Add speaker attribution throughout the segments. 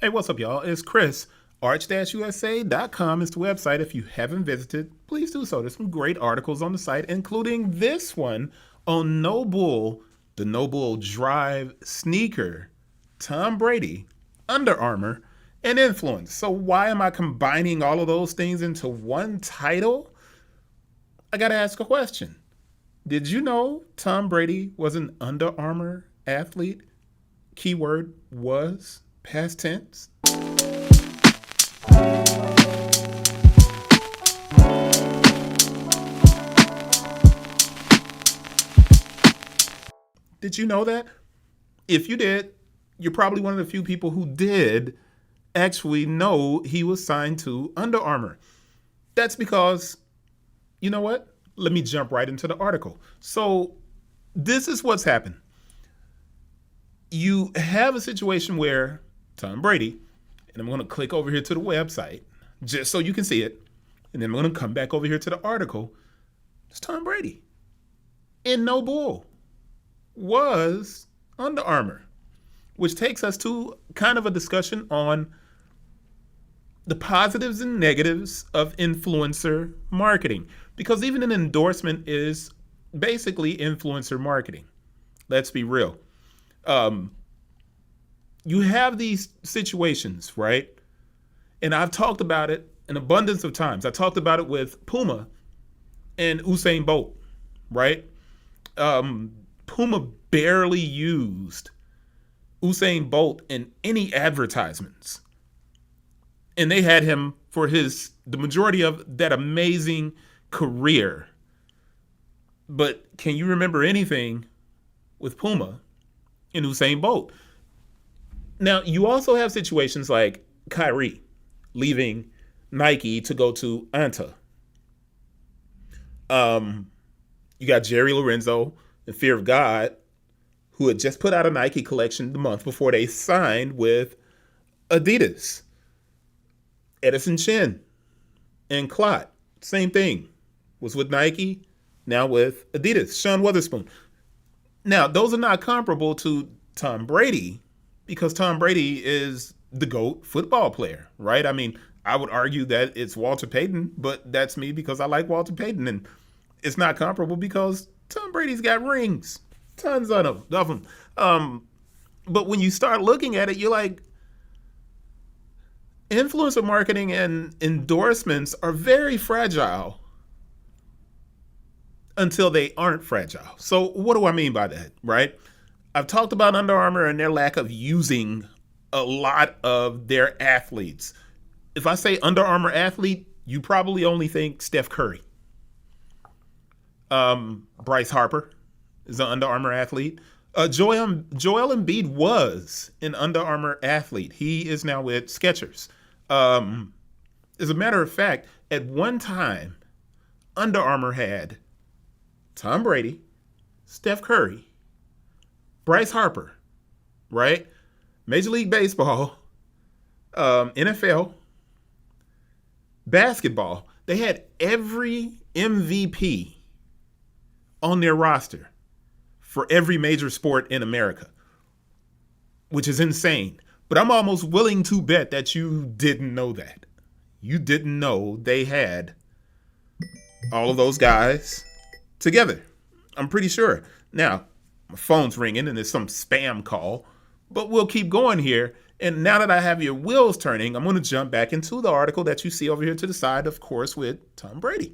Speaker 1: Hey, what's up, y'all? It's Chris. Arch-USA.com is the website. If you haven't visited, please do so. There's some great articles on the site, including this one on NOBULL, the NOBULL Drive sneaker, Tom Brady, Under Armour, and influence. So why am I combining all of those things into one title? I gotta ask a question. Did you know Tom Brady was an Under Armour athlete? Keyword was, past tense. Did you know that? If you did, you're probably one of the few people who did actually know he was signed to Under Armour. That's because, you know what? Let me jump right into the article. So, this is what's happened. You have a situation where Tom Brady, and I'm going to click over here to the website just so you can see it, and then I'm going to come back over here to the article. It's Tom Brady in NOBULL was Under Armour, which takes us to kind of a discussion on the positives and negatives of influencer marketing, because even an endorsement is basically influencer marketing. Let's be real. You have these situations, right? And I've talked about it an abundance of times. I talked about it with Puma and Usain Bolt, right? Puma barely used Usain Bolt in any advertisements. And they had him for the majority of that amazing career. But can you remember anything with Puma and Usain Bolt? Now, you also have situations like Kyrie leaving Nike to go to Anta. You got Jerry Lorenzo and Fear of God, who had just put out a Nike collection the month before they signed with Adidas. Edison Chen and Clot, same thing, was with Nike, now with Adidas. Sean Wotherspoon. Now, those are not comparable to Tom Brady, because Tom Brady is the GOAT football player, right? I mean, I would argue that it's Walter Payton, but that's me because I like Walter Payton. And it's not comparable because Tom Brady's got rings, tons of them. But when you start looking at it, you're like, influencer marketing and endorsements are very fragile until they aren't fragile. So what do I mean by that, right? I've talked about Under Armour and their lack of using a lot of their athletes. If I say Under Armour athlete, you probably only think Steph Curry. Bryce Harper is an Under Armour athlete. Joel Embiid was an Under Armour athlete. He is now with Skechers. As a matter of fact, at one time, Under Armour had Tom Brady, Steph Curry, Bryce Harper, right? Major League Baseball, NFL, basketball. They had every MVP on their roster for every major sport in America, which is insane. But I'm almost willing to bet that you didn't know that. You didn't know they had all of those guys together. I'm pretty sure. Now, my phone's ringing and there's some spam call, but we'll keep going here. And now that I have your wheels turning, I'm going to jump back into the article that you see over here to the side, of course, with Tom Brady.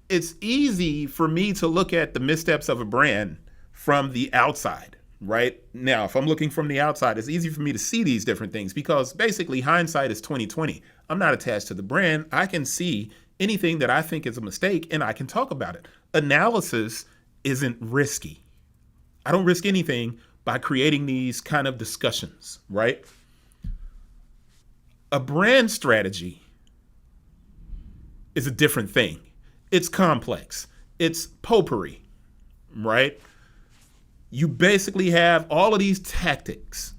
Speaker 1: It's easy for me to look at the missteps of a brand from the outside, right? Now, if I'm looking from the outside, it's easy for me to see these different things because basically hindsight is 20/20. I'm not attached to the brand. I can see anything that I think is a mistake and I can talk about it. Analysis isn't risky. I don't risk anything by creating these kind of discussions, right? A brand strategy is a different thing. It's complex. It's potpourri, right? You basically have all of these tactics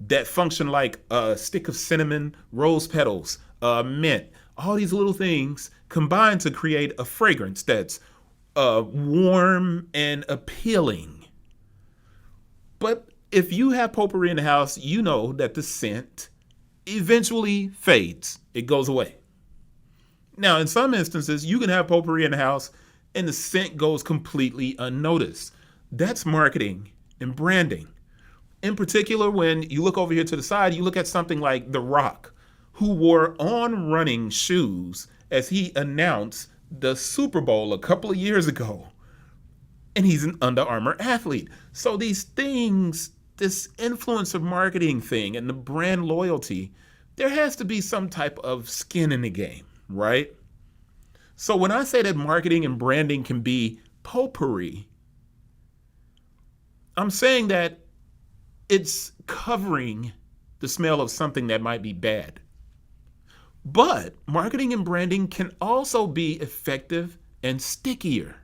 Speaker 1: that function like a stick of cinnamon, rose petals, mint, all these little things combine to create a fragrance that's warm and appealing. But If you have potpourri in the house, you know that the scent eventually fades. It goes away. Now, in some instances, you can have potpourri in the house and the scent goes completely unnoticed. That's marketing and branding. In particular, when you look over here to the side, you look at something like The Rock, who wore on running shoes as he announced the Super Bowl a couple of years ago. And he's an Under Armour athlete. So these things, this influencer marketing thing and the brand loyalty, there has to be some type of skin in the game, right? So when I say that marketing and branding can be potpourri, I'm saying that it's covering the smell of something that might be bad. But marketing and branding can also be effective and stickier.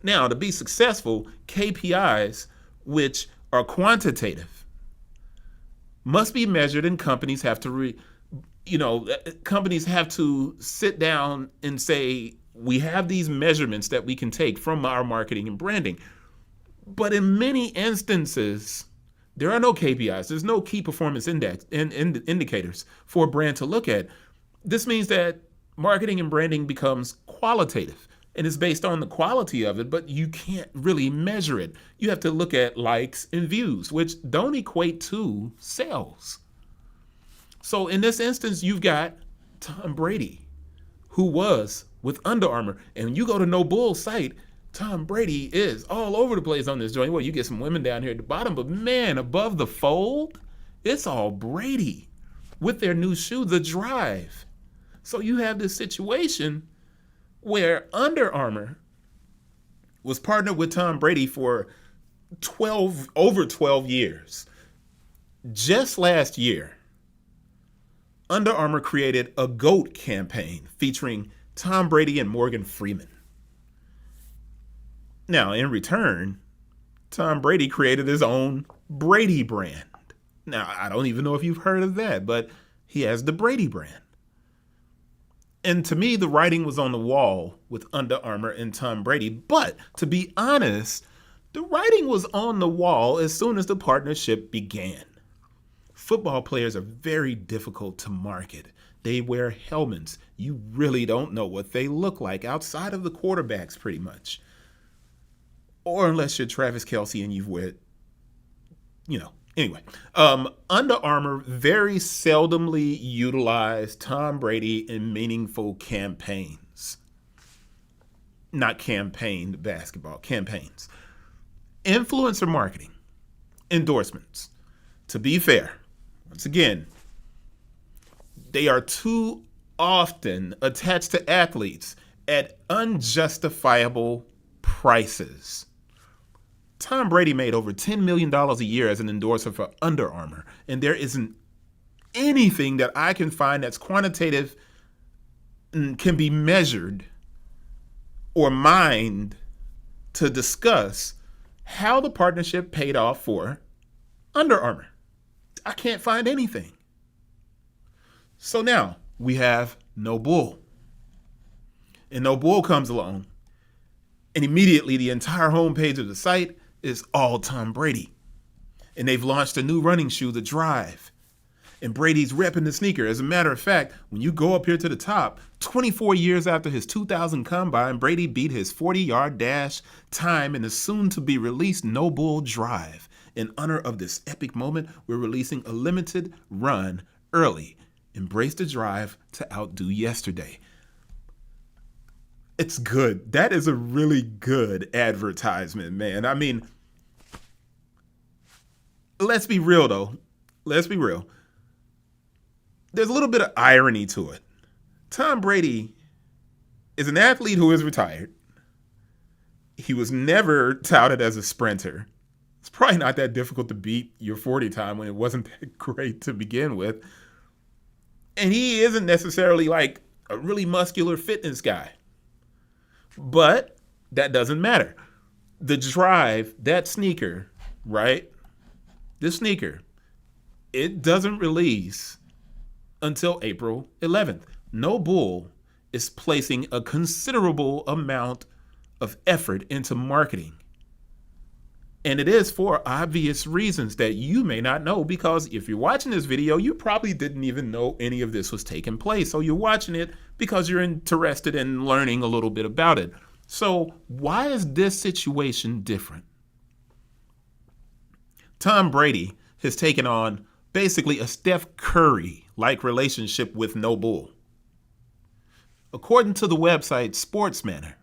Speaker 1: Now, to be successful, KPIs, which are quantitative, must be measured, and companies have to companies have to sit down and say, we have these measurements that we can take from our marketing and branding. But in many instances, there are no KPIs. There's no key performance indicators for a brand to look at. This means that marketing and branding becomes qualitative, and it's based on the quality of it, but you can't really measure it. You have to look at likes and views, which don't equate to sales. So in this instance, you've got Tom Brady, who was with Under Armour. And when you go to NOBULL site, Tom Brady is all over the place on this joint. Well, you get some women down here at the bottom, but man, above the fold, it's all Brady with their new shoe, the Drive. So you have this situation where Under Armour was partnered with Tom Brady for over 12 years. Just last year, Under Armour created a GOAT campaign featuring Tom Brady and Morgan Freeman. Now, in return, Tom Brady created his own Brady Brand. Now, I don't even know if you've heard of that, but he has the Brady Brand. And to me, the writing was on the wall with Under Armour and Tom Brady. But to be honest, the writing was on the wall as soon as the partnership began. Football players are very difficult to market. They wear helmets. You really don't know what they look like outside of the quarterbacks, pretty much. Or unless you're Travis Kelce and you've wear, Anyway, Under Armour very seldomly utilized Tom Brady in meaningful campaigns. Not campaigned basketball, campaigns. Influencer marketing, endorsements. To be fair, once again, they are too often attached to athletes at unjustifiable prices. Tom Brady made over $10 million a year as an endorser for Under Armour, and there isn't anything that I can find that's quantitative and can be measured or mined to discuss how the partnership paid off for Under Armour. I can't find anything. So now we have NOBULL. And NOBULL comes along, and immediately the entire homepage of the site is all Tom Brady. And they've launched a new running shoe, the Drive. And Brady's repping the sneaker. As a matter of fact, when you go up here to the top, 24 years after his 2000 combine, Brady beat his 40-yard dash time in the soon-to-be-released NOBULL Drive. In honor of this epic moment, we're releasing a limited run early. Embrace the drive to outdo yesterday. It's good. That is a really good advertisement, man. I mean, let's be real, though. Let's be real. There's a little bit of irony to it. Tom Brady is an athlete who is retired. He was never touted as a sprinter. It's probably not that difficult to beat your 40 time when it wasn't that great to begin with. And he isn't necessarily like a really muscular fitness guy. But that doesn't matter. The Drive, that sneaker, right? This sneaker, it doesn't release until April 11th. NOBULL is placing a considerable amount of effort into marketing And it is for obvious reasons that you may not know, because if you're watching this video, you probably didn't even know any of this was taking place. So you're watching it because you're interested in learning a little bit about it. So why is this situation different? Tom Brady has taken on basically a Steph Curry-like relationship with NOBULL. According to the website SportsManor,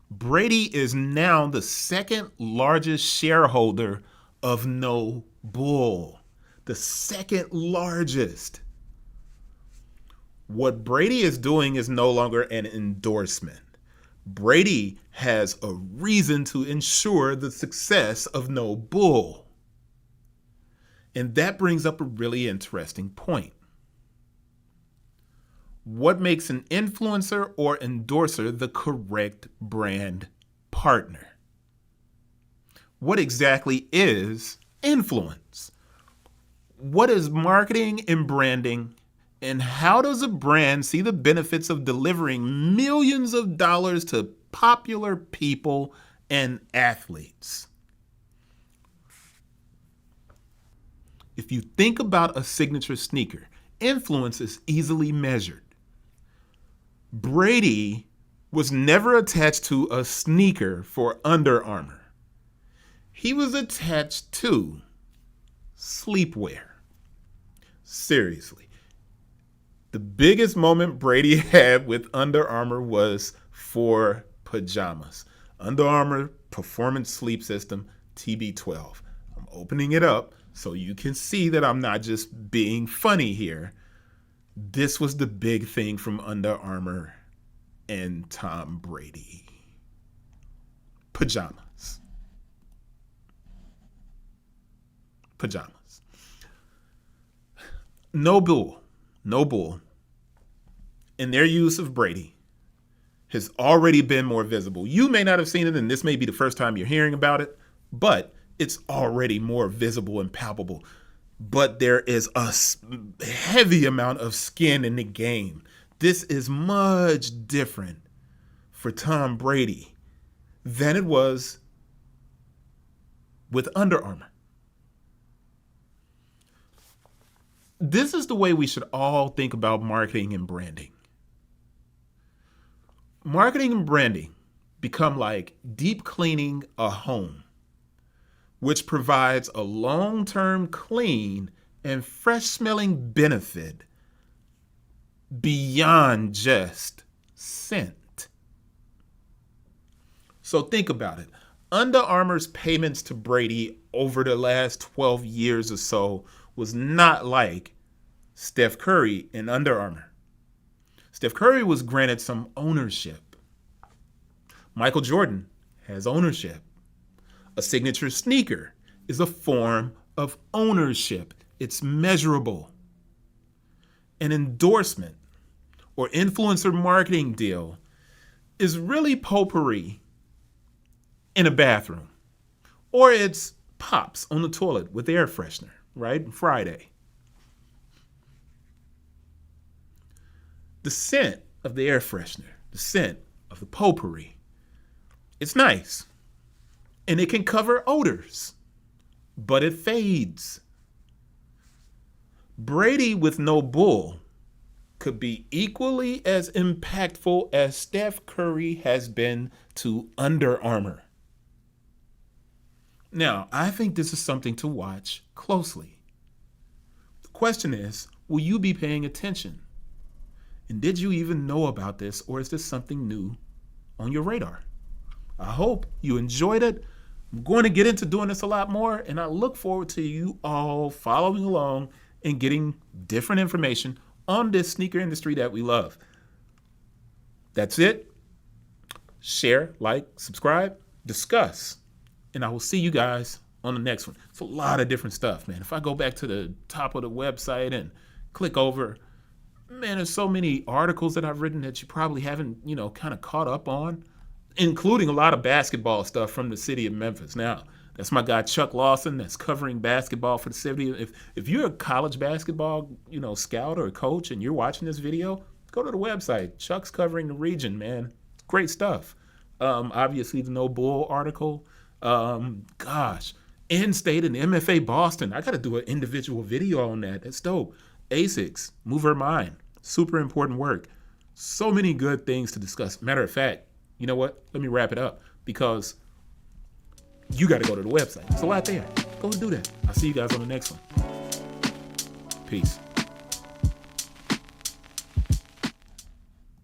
Speaker 1: Brady is now the second largest shareholder of NOBULL. The second largest. What Brady is doing is no longer an endorsement. Brady has a reason to ensure the success of NOBULL. And that brings up a really interesting point. What makes an influencer or endorser the correct brand partner? What exactly is influence? What is marketing and branding? And how does a brand see the benefits of delivering millions of dollars to popular people and athletes? If you think about a signature sneaker, influence is easily measured. Brady was never attached to a sneaker for Under Armour. He was attached to sleepwear. Seriously. The biggest moment Brady had with Under Armour was for pajamas. Under Armour Performance Sleep System TB12. I'm opening it up so you can see that I'm not just being funny here. This was the big thing from Under Armour and Tom Brady. Pajamas. Pajamas. NOBULL, in their use of Brady, has already been more visible. You may not have seen it, and this may be the first time you're hearing about it, but it's already more visible and palpable. But there is a heavy amount of skin in the game. This is much different for Tom Brady than it was with Under Armour. This is the way we should all think about marketing and branding. Marketing and branding become like deep cleaning a home, which provides a long-term clean and fresh-smelling benefit beyond just scent. So think about it. Under Armour's payments to Brady over the last 12 years or so was not like Steph Curry and Under Armour. Steph Curry was granted some ownership. Michael Jordan has ownership. A signature sneaker is a form of ownership. It's measurable. An endorsement or influencer marketing deal is really potpourri in a bathroom. Or it's pops on the toilet with air freshener, right? Friday. The scent of the air freshener, the scent of the potpourri, it's nice. And it can cover odors, but it fades. Brady with NOBULL could be equally as impactful as Steph Curry has been to Under Armour. Now, I think this is something to watch closely. The question is, will you be paying attention? And did you even know about this, or is this something new on your radar? I hope you enjoyed it. I'm going to get into doing this a lot more, and I look forward to you all following along and getting different information on this sneaker industry that we love. That's it. Share, like, subscribe, discuss, and I will see you guys on the next one. It's a lot of different stuff, man. If I go back to the top of the website and click over, man, there's so many articles that I've written that you probably haven't, kind of caught up on, including a lot of basketball stuff from the city of Memphis. Now, that's my guy Chuck Lawson that's covering basketball for the city. If you're a college basketball, scout or coach and you're watching this video, go to the website. Chuck's covering the region, man. Great stuff. Obviously, the NOBULL article Gosh, in-state and MFA Boston. I got to do an individual video on that. That's dope. ASICs, Move Her Mind. Super important work. So many good things to discuss. Matter of fact, you know what? Let me wrap it up because you got to go to the website. It's a lot there. Go and do that. I'll see you guys on the next one. Peace.